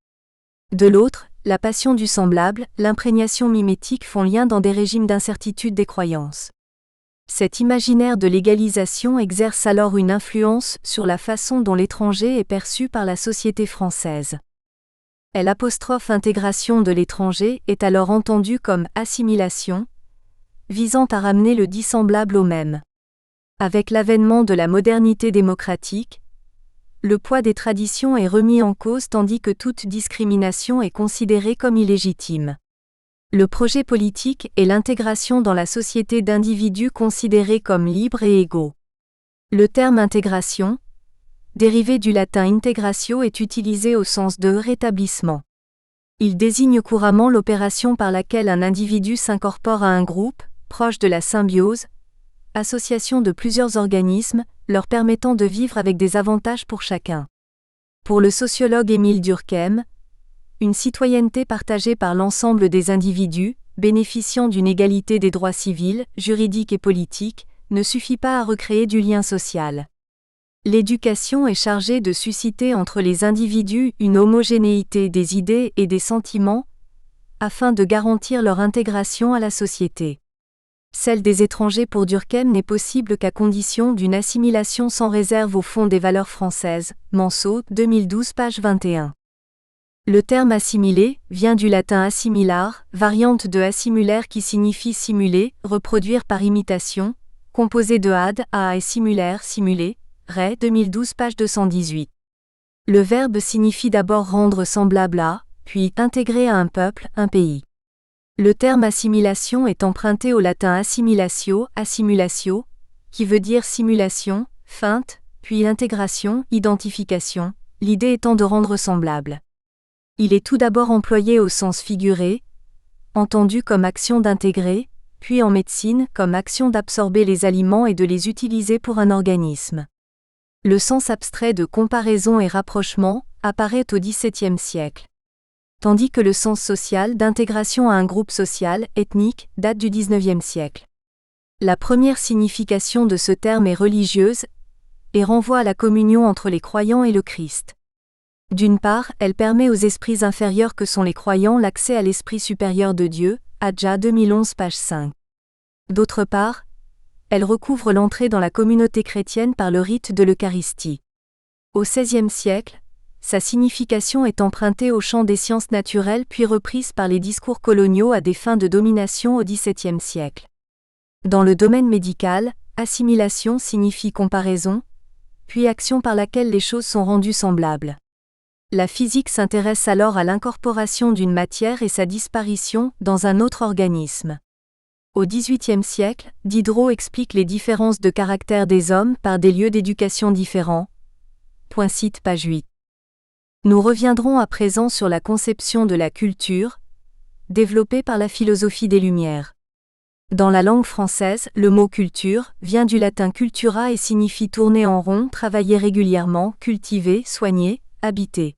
De l'autre, la passion du semblable, l'imprégnation mimétique font lien dans des régimes d'incertitude des croyances. Cet imaginaire de l'égalisation exerce alors une influence sur la façon dont l'étranger est perçu par la société française. L'intégration de l'étranger est alors entendue comme assimilation, visant à ramener le dissemblable au même. Avec l'avènement de la modernité démocratique, le poids des traditions est remis en cause tandis que toute discrimination est considérée comme illégitime. Le projet politique est l'intégration dans la société d'individus considérés comme libres et égaux. Le terme intégration, dérivé du latin integratio, est utilisé au sens de rétablissement. Il désigne couramment l'opération par laquelle un individu s'incorpore à un groupe, proche de la symbiose, association de plusieurs organismes, leur permettant de vivre avec des avantages pour chacun. Pour le sociologue Émile Durkheim, une citoyenneté partagée par l'ensemble des individus, bénéficiant d'une égalité des droits civils, juridiques et politiques, ne suffit pas à recréer du lien social. L'éducation est chargée de susciter entre les individus une homogénéité des idées et des sentiments, afin de garantir leur intégration à la société. Celle des étrangers pour Durkheim n'est possible qu'à condition d'une assimilation sans réserve au fond des valeurs françaises. Manceau, 2012 page 21. Le terme assimilé vient du latin assimilar, variante de assimulaire qui signifie simuler, reproduire par imitation, composé de ad, à et simulaire, simuler, Ray 2012 page 218. Le verbe signifie d'abord rendre semblable à, puis intégrer à un peuple, un pays. Le terme assimilation est emprunté au latin assimilatio, assimulatio, qui veut dire simulation, feinte, puis intégration, identification, l'idée étant de rendre semblable. Il est tout d'abord employé au sens figuré, entendu comme action d'intégrer, puis en médecine comme action d'absorber les aliments et de les utiliser pour un organisme. Le sens abstrait de comparaison et rapprochement apparaît au XVIIe siècle. Tandis que le sens social d'intégration à un groupe social, ethnique, date du XIXe siècle. La première signification de ce terme est religieuse et renvoie à la communion entre les croyants et le Christ. D'une part, elle permet aux esprits inférieurs que sont les croyants l'accès à l'esprit supérieur de Dieu, Adja 2011 page 5. D'autre part, elle recouvre l'entrée dans la communauté chrétienne par le rite de l'Eucharistie. Au XVIe siècle, sa signification est empruntée au champ des sciences naturelles puis reprise par les discours coloniaux à des fins de domination au XVIIe siècle. Dans le domaine médical, assimilation signifie comparaison, puis action par laquelle les choses sont rendues semblables. La physique s'intéresse alors à l'incorporation d'une matière et sa disparition dans un autre organisme. Au XVIIIe siècle, Diderot explique les différences de caractère des hommes par des lieux d'éducation différents. Cite page 8. Nous reviendrons à présent sur la conception de la culture, développée par la philosophie des Lumières. Dans la langue française, le mot culture vient du latin cultura et signifie tourner en rond, travailler régulièrement, cultiver, soigner, habiter.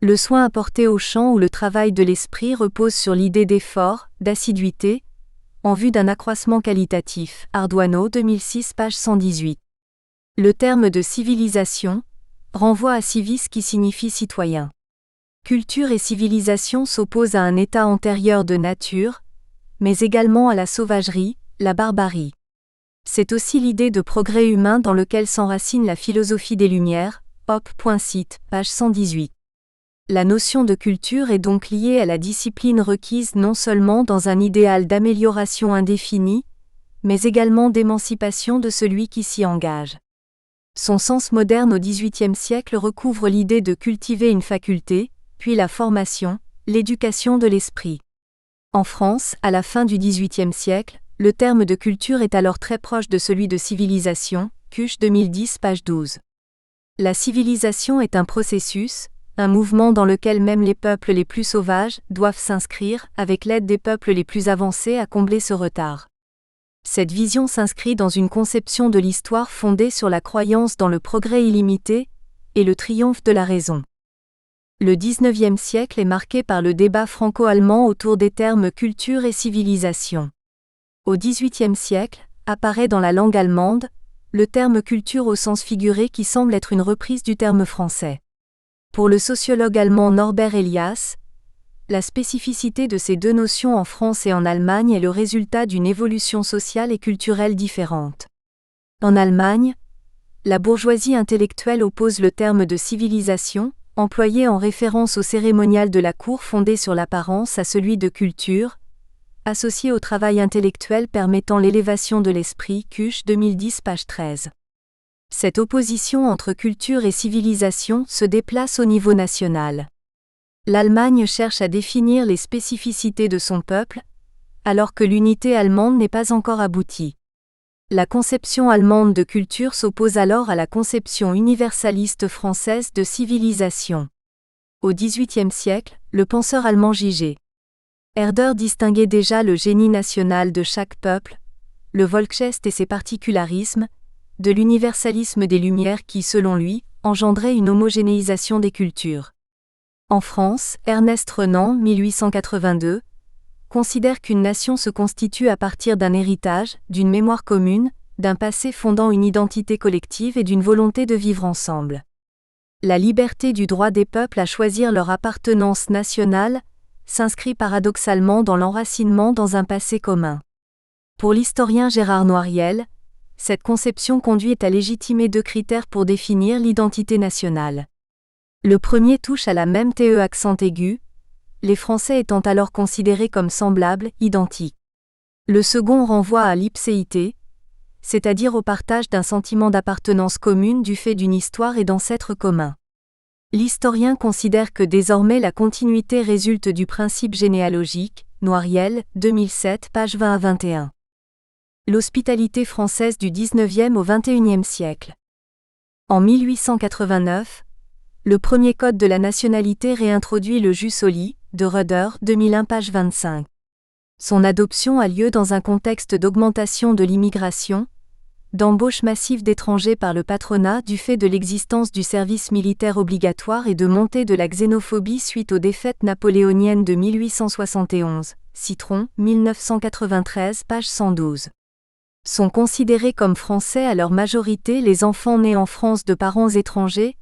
Le soin apporté au champ où le travail de l'esprit repose sur l'idée d'effort, d'assiduité, en vue d'un accroissement qualitatif. Ardoineau 2006 page 118. Le terme de civilisation renvoie à civis qui signifie citoyen. Culture et civilisation s'opposent à un état antérieur de nature, mais également à la sauvagerie, la barbarie. C'est aussi l'idée de progrès humain dans lequel s'enracine la philosophie des Lumières. Cite page 118. La notion de culture est donc liée à la discipline requise non seulement dans un idéal d'amélioration indéfinie, mais également d'émancipation de celui qui s'y engage. Son sens moderne au XVIIIe siècle recouvre l'idée de cultiver une faculté, puis la formation, l'éducation de l'esprit. En France, à la fin du XVIIIe siècle, le terme de culture est alors très proche de celui de civilisation, Cuche 2010 page 12. La civilisation est un processus, un mouvement dans lequel même les peuples les plus sauvages doivent s'inscrire, avec l'aide des peuples les plus avancés à combler ce retard. Cette vision s'inscrit dans une conception de l'histoire fondée sur la croyance dans le progrès illimité et le triomphe de la raison. Le XIXe siècle est marqué par le débat franco-allemand autour des termes culture et civilisation. Au XVIIIe siècle, apparaît dans la langue allemande le terme culture au sens figuré qui semble être une reprise du terme français. Pour le sociologue allemand Norbert Elias, la spécificité de ces deux notions en France et en Allemagne est le résultat d'une évolution sociale et culturelle différente. En Allemagne, la bourgeoisie intellectuelle oppose le terme de civilisation, employé en référence au cérémonial de la cour fondé sur l'apparence, à celui de culture, associé au travail intellectuel permettant l'élévation de l'esprit, Cuche 2010 page 13. Cette opposition entre culture et civilisation se déplace au niveau national. L'Allemagne cherche à définir les spécificités de son peuple, alors que l'unité allemande n'est pas encore aboutie. La conception allemande de culture s'oppose alors à la conception universaliste française de civilisation. Au XVIIIe siècle, le penseur allemand J.G. Herder distinguait déjà le génie national de chaque peuple, le Volksgeist et ses particularismes, de l'universalisme des Lumières qui, selon lui, engendrait une homogénéisation des cultures. En France, Ernest Renan, 1882, considère qu'une nation se constitue à partir d'un héritage, d'une mémoire commune, d'un passé fondant une identité collective et d'une volonté de vivre ensemble. La liberté du droit des peuples à choisir leur appartenance nationale s'inscrit paradoxalement dans l'enracinement dans un passé commun. Pour l'historien Gérard Noiriel, cette conception conduit à légitimer deux critères pour définir l'identité nationale. Le premier touche à la même TE accent aigu, les Français étant alors considérés comme semblables, identiques. Le second renvoie à l'ipséité, c'est-à-dire au partage d'un sentiment d'appartenance commune du fait d'une histoire et d'ancêtres communs. L'historien considère que désormais la continuité résulte du principe généalogique, Noiriel, 2007, page 20 à 21. L'hospitalité française du XIXe au XXIe siècle. En 1889, le premier code de la nationalité réintroduit le jus soli, de Röder, 2001 page 25. Son adoption a lieu dans un contexte d'augmentation de l'immigration, d'embauche massive d'étrangers par le patronat du fait de l'existence du service militaire obligatoire et de montée de la xénophobie suite aux défaites napoléoniennes de 1871, Citron, 1993 page 112. Sont considérés comme français à leur majorité les enfants nés en France de parents étrangers,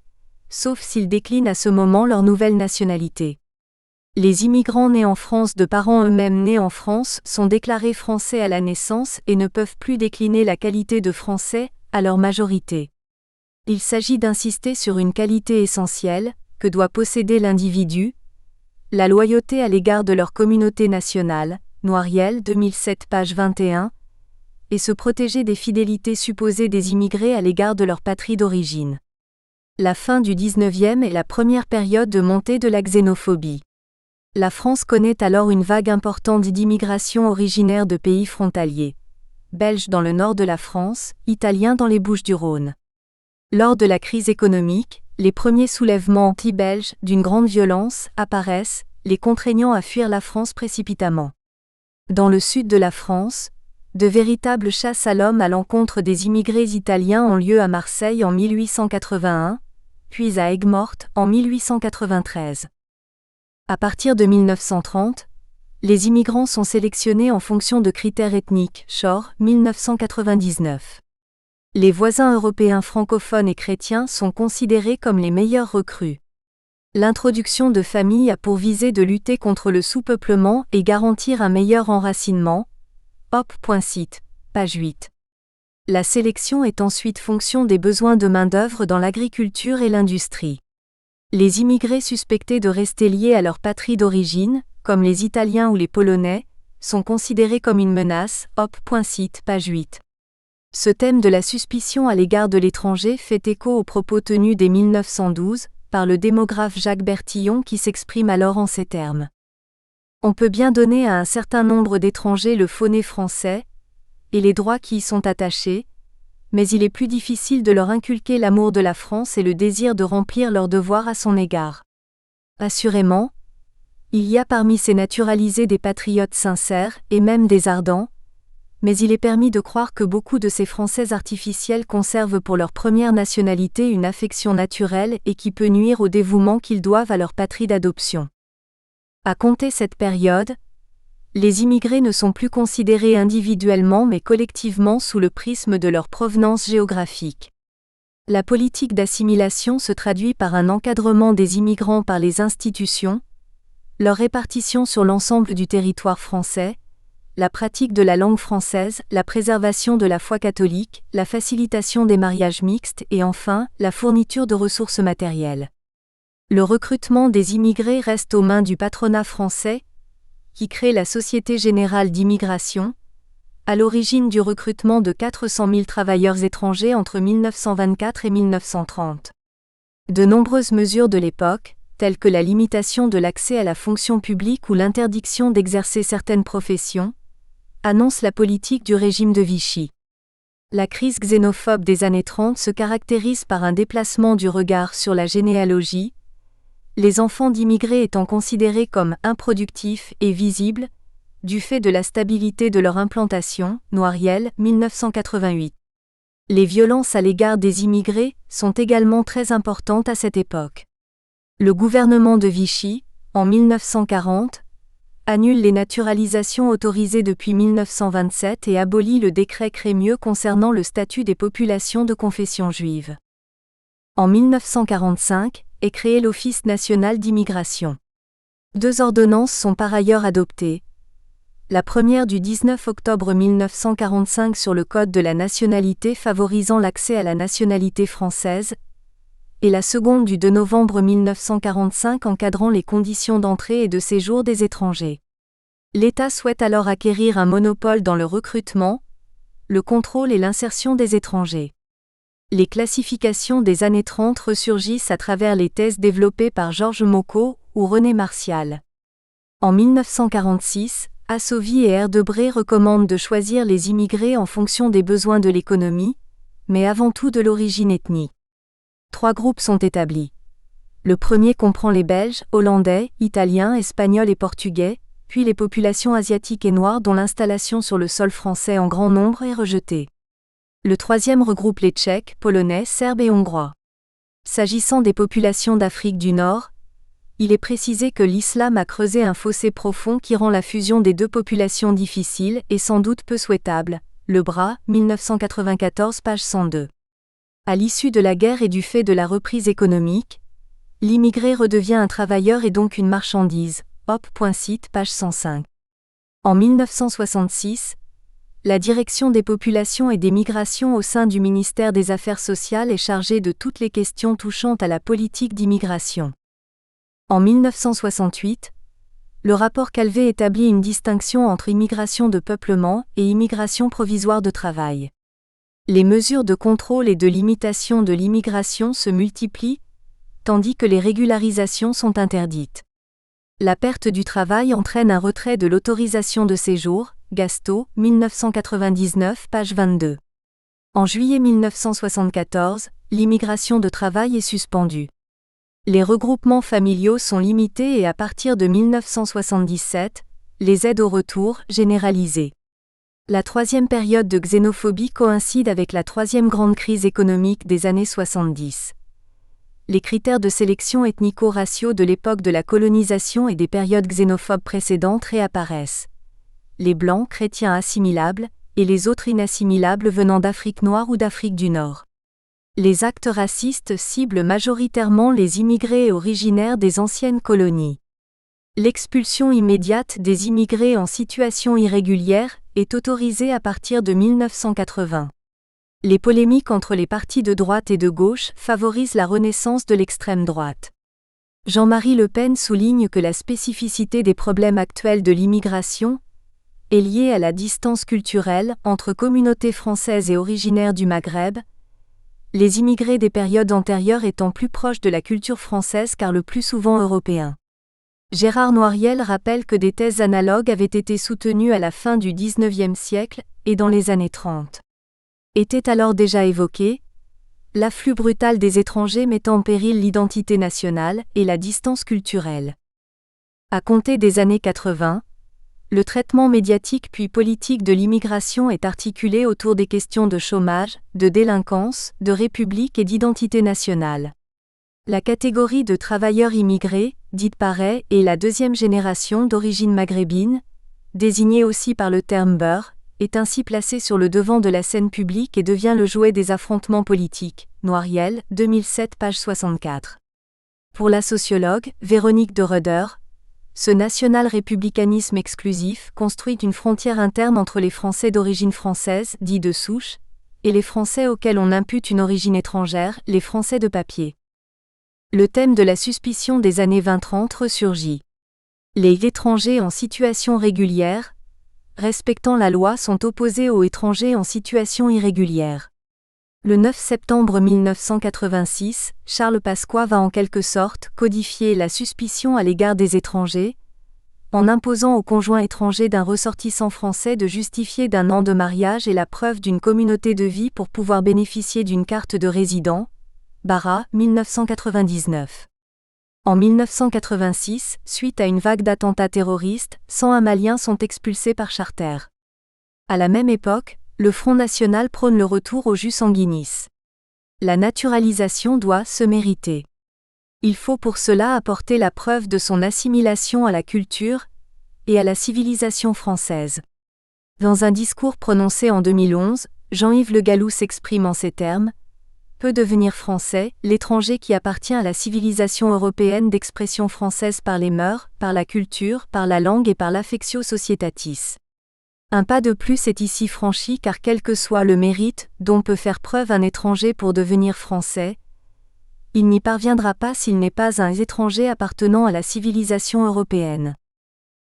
sauf s'ils déclinent à ce moment leur nouvelle nationalité. Les immigrants nés en France de parents eux-mêmes nés en France sont déclarés français à la naissance et ne peuvent plus décliner la qualité de français à leur majorité. Il s'agit d'insister sur une qualité essentielle que doit posséder l'individu, la loyauté à l'égard de leur communauté nationale, Noiriel 2007 page 21, et se protéger des fidélités supposées des immigrés à l'égard de leur patrie d'origine. La fin du XIXe est la première période de montée de la xénophobie. La France connaît alors une vague importante d'immigration originaire de pays frontaliers. Belges dans le nord de la France, Italiens dans les Bouches-du-Rhône. Lors de la crise économique, les premiers soulèvements anti-belges d'une grande violence apparaissent, les contraignant à fuir la France précipitamment. Dans le sud de la France, de véritables chasses à l'homme à l'encontre des immigrés italiens ont lieu à Marseille en 1881, puis à Aigues-Mortes en 1893. À partir de 1930, les immigrants sont sélectionnés en fonction de critères ethniques, Shore, 1999. Les voisins européens francophones et chrétiens sont considérés comme les meilleurs recrues. L'introduction de familles a pour visée de lutter contre le sous-peuplement et garantir un meilleur enracinement. Hop.site, page 8. La sélection est ensuite fonction des besoins de main-d'œuvre dans l'agriculture et l'industrie. Les immigrés suspectés de rester liés à leur patrie d'origine, comme les Italiens ou les Polonais, sont considérés comme une menace. Op.cite, page 8. Ce thème de la suspicion à l'égard de l'étranger fait écho aux propos tenus dès 1912 par le démographe Jacques Bertillon qui s'exprime alors en ces termes. On peut bien donner à un certain nombre d'étrangers le faux nez français et les droits qui y sont attachés, mais il est plus difficile de leur inculquer l'amour de la France et le désir de remplir leurs devoirs à son égard. Assurément, il y a parmi ces naturalisés des patriotes sincères et même des ardents, mais il est permis de croire que beaucoup de ces Français artificiels conservent pour leur première nationalité une affection naturelle et qui peut nuire au dévouement qu'ils doivent à leur patrie d'adoption. À compter cette période, les immigrés ne sont plus considérés individuellement mais collectivement sous le prisme de leur provenance géographique. La politique d'assimilation se traduit par un encadrement des immigrants par les institutions, leur répartition sur l'ensemble du territoire français, la pratique de la langue française, la préservation de la foi catholique, la facilitation des mariages mixtes et enfin, la fourniture de ressources matérielles. Le recrutement des immigrés reste aux mains du patronat français, qui crée la Société Générale d'Immigration, à l'origine du recrutement de 400 000 travailleurs étrangers entre 1924 et 1930. De nombreuses mesures de l'époque, telles que la limitation de l'accès à la fonction publique ou l'interdiction d'exercer certaines professions, annonce la politique du régime de Vichy. La crise xénophobe des années 30 se caractérise par un déplacement du regard sur la généalogie, les enfants d'immigrés étant considérés comme improductifs et visibles, du fait de la stabilité de leur implantation. Noiriel, 1988. Les violences à l'égard des immigrés sont également très importantes à cette époque. Le gouvernement de Vichy, en 1940, annule les naturalisations autorisées depuis 1927 et abolit le décret Crémieux concernant le statut des populations de confession juive. En 1945, est créé l'Office national d'immigration. 2 ordonnances sont par ailleurs adoptées. La première du 19 octobre 1945 sur le Code de la nationalité favorisant l'accès à la nationalité française, et la seconde du 2 novembre 1945 encadrant les conditions d'entrée et de séjour des étrangers. L'État souhaite alors acquérir un monopole dans le recrutement, le contrôle et l'insertion des étrangers. Les classifications des années 30 ressurgissent à travers les thèses développées par Georges Mocot ou René Martial. En 1946, Assovy et Erdebré recommandent de choisir les immigrés en fonction des besoins de l'économie, mais avant tout de l'origine ethnique. 3 groupes sont établis. Le premier comprend les Belges, Hollandais, Italiens, Espagnols et Portugais, puis les populations asiatiques et noires dont l'installation sur le sol français en grand nombre est rejetée. Le troisième regroupe les Tchèques, Polonais, Serbes et Hongrois. S'agissant des populations d'Afrique du Nord, il est précisé que l'islam a creusé un fossé profond qui rend la fusion des 2 populations difficile et sans doute peu souhaitable. Le Bras, 1994, page 102. À l'issue de la guerre et du fait de la reprise économique, l'immigré redevient un travailleur et donc une marchandise. Op.cite, page 105. En 1966, la direction des populations et des migrations au sein du ministère des Affaires sociales est chargée de toutes les questions touchant à la politique d'immigration. En 1968, le rapport Calvé établit une distinction entre immigration de peuplement et immigration provisoire de travail. Les mesures de contrôle et de limitation de l'immigration se multiplient, tandis que les régularisations sont interdites. La perte du travail entraîne un retrait de l'autorisation de séjour. Gasto, 1999, page 22. En juillet 1974, l'immigration de travail est suspendue. Les regroupements familiaux sont limités et à partir de 1977, les aides au retour, généralisées. La 3e période de xénophobie coïncide avec la 3e grande crise économique des années 70. Les critères de sélection ethnico-raciaux de l'époque de la colonisation et des périodes xénophobes précédentes réapparaissent. Les Blancs chrétiens assimilables, et les autres inassimilables venant d'Afrique noire ou d'Afrique du Nord. Les actes racistes ciblent majoritairement les immigrés originaires des anciennes colonies. L'expulsion immédiate des immigrés en situation irrégulière est autorisée à partir de 1980. Les polémiques entre les partis de droite et de gauche favorisent la renaissance de l'extrême droite. Jean-Marie Le Pen souligne que la spécificité des problèmes actuels de l'immigration est liée à la distance culturelle entre communautés françaises et originaires du Maghreb, les immigrés des périodes antérieures étant plus proches de la culture française car le plus souvent européens. Gérard Noiriel rappelle que des thèses analogues avaient été soutenues à la fin du XIXe siècle et dans les années 30. Était alors déjà évoqué l'afflux brutal des étrangers mettant en péril l'identité nationale et la distance culturelle. À compter des années 80, le traitement médiatique puis politique de l'immigration est articulé autour des questions de chômage, de délinquance, de république et d'identité nationale. La catégorie de travailleurs immigrés, dite parais, est la deuxième génération d'origine maghrébine, désignée aussi par le terme beurre, est ainsi placée sur le devant de la scène publique et devient le jouet des affrontements politiques. Noiriel, 2007, page 64. Pour la sociologue, Véronique de Rudder, ce national-républicanisme exclusif construit une frontière interne entre les Français d'origine française, dits de souche, et les Français auxquels on impute une origine étrangère, les Français de papier. Le thème de la suspicion des années 20-30 ressurgit. Les étrangers en situation régulière, respectant la loi, sont opposés aux étrangers en situation irrégulière. Le 9 septembre 1986, Charles Pasqua va en quelque sorte codifier la suspicion à l'égard des étrangers, en imposant au conjoint étranger d'un ressortissant français de justifier d'un an de mariage et la preuve d'une communauté de vie pour pouvoir bénéficier d'une carte de résident. Barra, 1999. En 1986, suite à une vague d'attentats terroristes, 101 Maliens sont expulsés par charter. À la même époque, le Front National prône le retour au jus sanguinis. La naturalisation doit se mériter. Il faut pour cela apporter la preuve de son assimilation à la culture et à la civilisation française. Dans un discours prononcé en 2011, Jean-Yves Le Gallou s'exprime en ces termes: peut devenir français, l'étranger qui appartient à la civilisation européenne d'expression française par les mœurs, par la culture, par la langue et par l'affectio societatis. Un pas de plus est ici franchi car quel que soit le mérite dont peut faire preuve un étranger pour devenir français, il n'y parviendra pas s'il n'est pas un étranger appartenant à la civilisation européenne.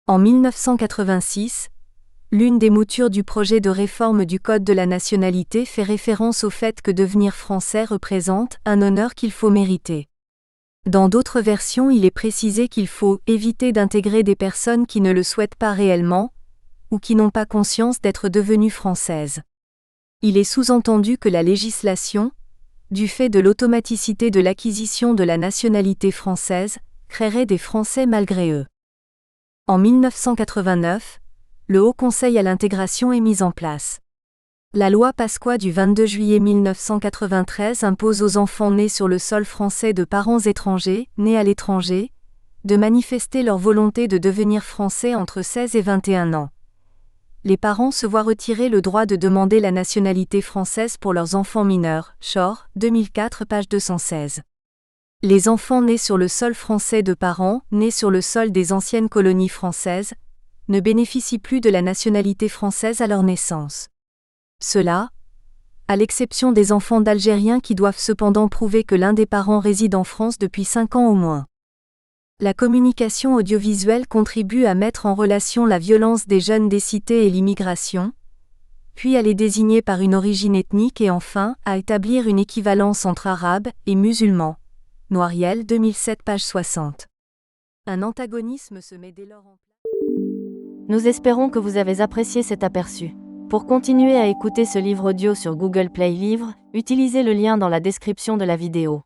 En 1986, l'une des moutures du projet de réforme du Code de la nationalité fait référence au fait que devenir français représente un honneur qu'il faut mériter. Dans d'autres versions, il est précisé qu'il faut éviter d'intégrer des personnes qui ne le souhaitent pas réellement, ou qui n'ont pas conscience d'être devenues françaises. Il est sous-entendu que la législation, du fait de l'automaticité de l'acquisition de la nationalité française, créerait des Français malgré eux. En 1989, le Haut Conseil à l'intégration est mis en place. La loi Pasqua du 22 juillet 1993 impose aux enfants nés sur le sol français de parents étrangers, nés à l'étranger, de manifester leur volonté de devenir français entre 16 et 21 ans. Les parents se voient retirer le droit de demander la nationalité française pour leurs enfants mineurs. Shore, 2004, page 216. Les enfants nés sur le sol français de parents, nés sur le sol des anciennes colonies françaises, ne bénéficient plus de la nationalité française à leur naissance. Cela, à l'exception des enfants d'Algériens qui doivent cependant prouver que l'un des parents réside en France depuis 5 ans au moins. La communication audiovisuelle contribue à mettre en relation la violence des jeunes des cités et l'immigration, puis à les désigner par une origine ethnique et enfin à établir une équivalence entre arabes et musulmans. Noiriel, 2007, page 60. Un antagonisme se met dès lors en place. Nous espérons que vous avez apprécié cet aperçu. Pour continuer à écouter ce livre audio sur Google Play Livres, utilisez le lien dans la description de la vidéo.